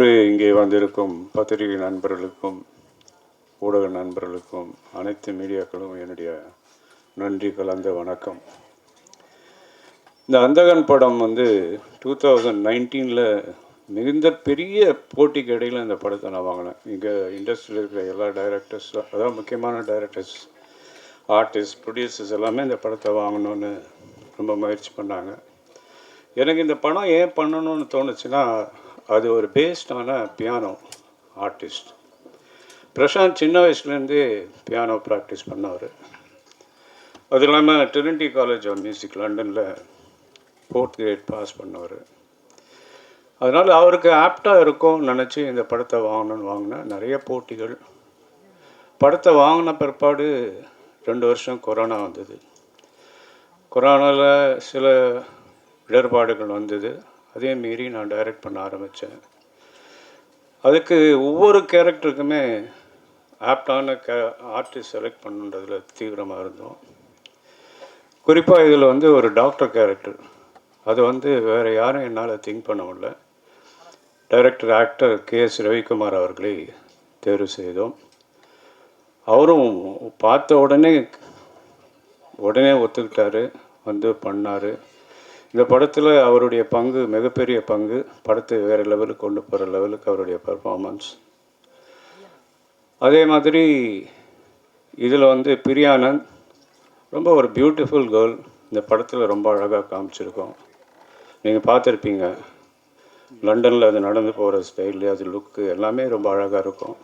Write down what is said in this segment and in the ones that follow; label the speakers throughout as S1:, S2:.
S1: இன்று இங்கே வந்திருக்கும் பத்திரிகை நண்பர்களுக்கும் ஊடக நண்பர்களுக்கும் அனைத்து மீடியாக்களும் என்னுடைய நன்றி கலந்த வணக்கம். இந்த அந்தகன் படம் 2019 மிகுந்த பெரிய போட்டிக்கு இடையில் இந்த படத்தை நான் வாங்கினேன். இங்கே இண்டஸ்ட்ரியில் இருக்கிற எல்லா டைரக்டர்ஸ், அதாவது முக்கியமான டைரக்டர்ஸ், ஆர்டிஸ்ட், ப்ரொடியூசர்ஸ் எல்லாமே இந்த படத்தை வாங்கணும்னு ரொம்ப முயற்சி பண்ணாங்க. எனக்கு இந்த படம் ஏன் பண்ணணும்னு தோணுச்சுன்னா, அது ஒரு பேஸ்டான பியானோ ஆர்டிஸ்ட். பிரசாந்த் சின்ன வயசுலேருந்தே பியானோ ப்ராக்டிஸ் பண்ணவர். அது இல்லாமல் ட்ரினிட்டி காலேஜ் ஆஃப் மியூசிக் லண்டனில் 4th கிரேட் பாஸ் பண்ணவர். அதனால் அவருக்கு ஆப்டாக இருக்கும்னு நினச்சி இந்த படத்தை வாங்கினேன். நிறைய போட்டிகள். படத்தை வாங்கின பிற்பாடு 2 வருஷம் கொரோனா வந்தது. கொரோனாவில் சில இடர்பாடுகள் வந்தது. அதே மீறி நான் டைரக்ட் பண்ண ஆரம்பித்தேன். அதுக்கு ஒவ்வொரு கேரக்டருக்குமே ஆப்டான ஆர்டிஸ்ட் செலக்ட் பண்ணுன்றதில் தீவிரமாக இருந்தோம். குறிப்பாக இதில் ஒரு டாக்டர் கேரக்டர், அது வேறு யாரும் என்னால் திங்க் பண்ண முடியல. டைரக்டர் ஆக்டர் KS ரவிக்குமார் அவர்களை தேர்வு செய்தோம். அவரும் பார்த்த உடனே ஒத்துக்கிட்டார், பண்ணார். இந்த படத்தில் அவருடைய பங்கு, மிகப்பெரிய பங்கு. படத்தை வேறு லெவலுக்கு கொண்டு போகிற லெவலுக்கு அவருடைய பர்ஃபார்மன்ஸ். அதே மாதிரி இதில் பிரியானந்த் ரொம்ப ஒரு பியூட்டிஃபுல் கேர்ள். இந்த படத்தில் ரொம்ப அழகாக காமிச்சிருக்கோம். நீங்கள் பார்த்துருப்பீங்க, லண்டனில் அது நடந்து போகிற ஸ்டைலு, அது லுக்கு எல்லாமே ரொம்ப அழகாக இருக்கும்.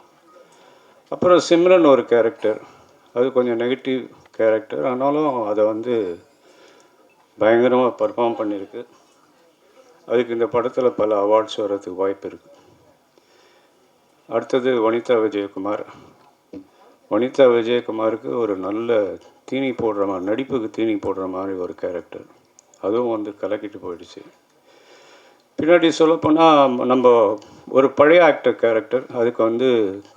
S1: அப்புறம் சிம்ரன் ஒரு கேரக்டர், அது கொஞ்சம் நெகட்டிவ் கேரக்டர், ஆனாலும் அதை பயங்கரமாக பர்ஃபார்ம் பண்ணியிருக்கு. அதுக்கு இந்த படத்தில் பல அவார்ட்ஸ் வர்றதுக்கு வாய்ப்பு இருக்குது. அடுத்தது வனிதா விஜயகுமார். வனிதா விஜயகுமாருக்கு ஒரு நல்ல தீனி போடுற மாதிரி, நடிப்புக்கு தீனி போடுற மாதிரி ஒரு கேரக்டர், அதுவும் கலக்கிட்டு போயிடுச்சு. பின்னாடி சொல்லப்போனால் நம்ம ஒரு பழைய ஆக்டர் கேரக்டர், அதுக்கு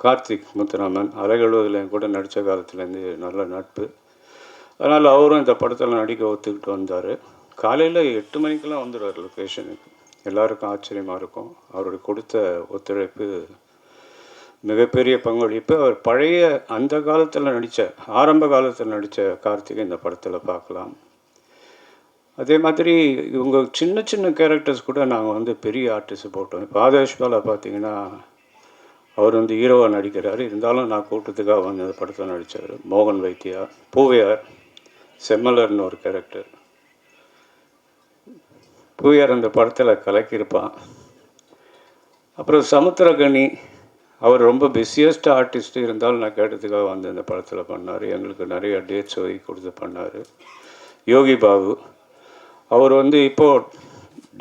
S1: கார்த்திக் முத்துராமன் அலைகழுவதில் கூட நடித்த காலத்துலேருந்து நல்ல நட்பு. அதனால் அவரும் இந்த படத்தில் நடிக்க ஒத்துக்கிட்டு வந்தார். காலையில் 8 மணிக்கெலாம் வந்துடுவார் லொக்கேஷனுக்கு. எல்லாருக்கும் ஆச்சரியமாக இருக்கும். அவருடைய கொடுத்த ஒத்துழைப்பு, மிகப்பெரிய பங்களிப்பு. அவர் பழைய அந்த காலத்தில் ஆரம்ப காலத்தில் நடித்த கார்த்திகை இந்த படத்தில் பார்க்கலாம். அதே மாதிரி இவங்க சின்ன சின்ன கேரக்டர்ஸ் கூட நாங்கள் பெரிய ஆர்டிஸ்ட் போட்டோம். இப்போ ஆதேஷ்பாலா பார்த்தீங்கன்னா, அவர் ஹீரோவாக நடிக்கிறார். இருந்தாலும் நான் கூட்டத்துக்காக அந்த படத்தில் நடித்தார். மோகன் வைத்தியா, பூவையார், செம்மலர்னு ஒரு கேரக்டர். பூவையார் அந்த படத்தில் கலக்கியிருப்பான். அப்புறம் சமுத்திரகனி, அவர் ரொம்ப பிஸியஸ்ட் ஆர்டிஸ்ட்டு, இருந்தாலும் நான் கேட்டதுக்காக இந்த படத்தில் பண்ணார். எங்களுக்கு நிறைய டேட்ஸ் ஒதுக்கி கொடுத்து பண்ணார். யோகி பாபு, அவர் இப்போது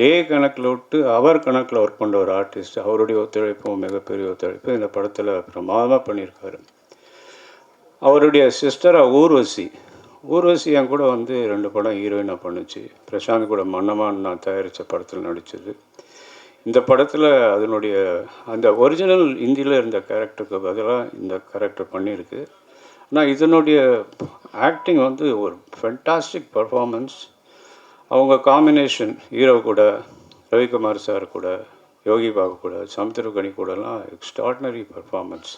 S1: டே கணக்கில் விட்டு அவர் கணக்கில் ஒர்க் பண்ணுற ஒரு ஆர்டிஸ்ட். அவருடைய ஒத்துழைப்பும் மிகப்பெரிய ஒத்துழைப்பு. இந்த படத்தில் பிரமாதமாக பண்ணியிருக்காரு. அவருடைய சிஸ்டராக ஊர்வசி என் கூட 2 படம் ஹீரோயினாக பண்ணுச்சு. பிரசாந்த் கூட மன்னமான் நான் தயாரித்த படத்தில் நடித்தது. இந்த படத்தில் அதனுடைய அந்த ஒரிஜினல் இந்தியில் இருந்த கேரக்டருக்கு பதிலாக இந்த கேரக்டர் பண்ணியிருக்கு. ஆனால் இதனுடைய ஆக்டிங் ஒரு ஃபென்டாஸ்டிக் பர்ஃபார்மன்ஸ். அவங்க காம்பினேஷன் ஹீரோ கூட, ரவிக்குமார் சார் கூட, யோகி பாபு கூட, சமுத்திரகனி கூடலாம் எக்ஸ்ட்ராடினரி பர்ஃபார்மன்ஸ்.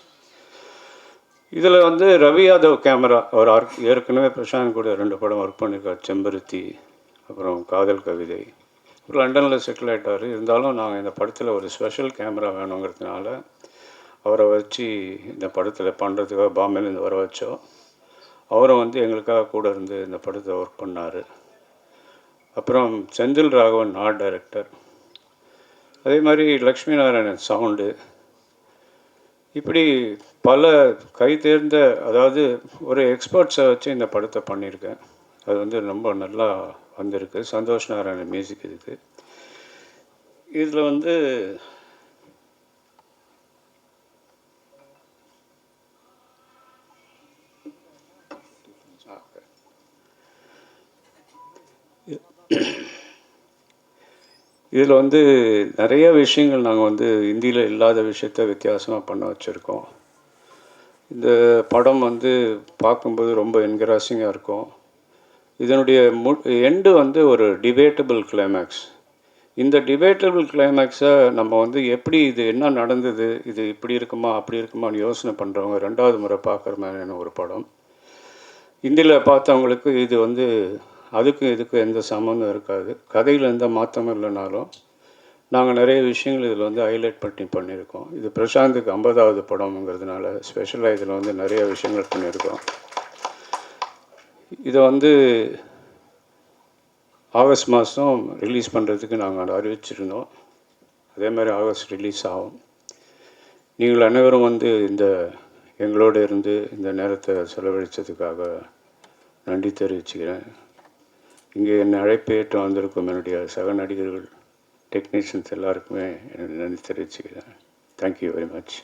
S1: இதில் ரவி யாதவ் கேமரா, அவர் ஏற்கனவே பிரசாந்த் கூட 2 படம் ஒர்க் பண்ணியிருக்கார். செம்பருத்தி, அப்புறம் காதல் கவிதை. லண்டனில் செட்டில் ஆகிட்டார். இருந்தாலும் நாங்கள் இந்த படத்தில் ஒரு ஸ்பெஷல் கேமரா வேணுங்கிறதுனால அவரை வச்சு இந்த படத்தில் பண்ணுறதுக்காக பாம்பேலேருந்து வர வச்சோம். அவரும் எங்களுக்காக கூட இருந்து இந்த படத்தை ஒர்க் பண்ணார். அப்புறம் செந்தில் ராகவன் ஆர்ட் டைரக்டர். அதே மாதிரி லக்ஷ்மி நாராயணன் சவுண்டு. இப்படி பல கை தேர்ந்த, அதாவது ஒரு எக்ஸ்பர்ட்ஸை வச்சு இந்த படத்தை பண்ணியிருக்கேன். அது ரொம்ப நல்லா வந்திருக்கு. சந்தோஷ் நாராயணன் மியூசிக் இதுக்கு. இதில் இதில் நிறைய விஷயங்கள் நாங்கள் இந்தியில் இல்லாத விஷயத்த வித்தியாசமாக பண்ண வச்சுருக்கோம். இந்த படம் பார்க்கும்போது ரொம்ப என்கரேஜிங்காக இருக்கும். இதனுடைய எண்டு ஒரு டிபேட்டபிள் கிளைமேக்ஸ். இந்த டிபேட்டபிள் கிளைமேக்ஸை நம்ம வந்து எப்படி இது என்ன நடந்தது, இது இப்படி இருக்குமா அப்படி இருக்குமான்னு யோசனை பண்ணுறவங்க 2வது முறை பார்க்குற மாதிரியான ஒரு படம். ஹிந்தியில் பார்த்தவங்களுக்கு இது வந்து அதுக்கும் இதுக்கும் எந்த சம்மந்தம் இருக்காது. கதையில் எந்த மாற்றமும் இல்லைனாலும் நாங்கள் நிறைய விஷயங்கள் இதில் வந்து ஹைலைட் பண்ணியிருக்கோம். இது பிரசாந்துக்கு 50வது படம்ங்கிறதுனால ஸ்பெஷலாக இதில் வந்து நிறைய விஷயங்கள் பண்ணியிருக்கோம். இதை வந்து ஆகஸ்ட் மாதம் ரிலீஸ் பண்ணுறதுக்கு நாங்கள் அறிவிச்சிருந்தோம். அதே மாதிரி ஆகஸ்ட் ரிலீஸ் ஆகும். நீங்கள் அனைவரும் வந்து எங்களோடு இருந்து இந்த நேரத்தை செலவழித்ததுக்காக நன்றி தெரிவிச்சுக்கிறேன். இங்கே என்னை அழைப்பு ஏற்று வந்திருக்கும் என்னுடைய சக நடிகர்கள், டெக்னீஷியன்ஸ் எல்லாருக்குமே நன்றி தெரிவிச்சுக்கிறேன். Thank you very much.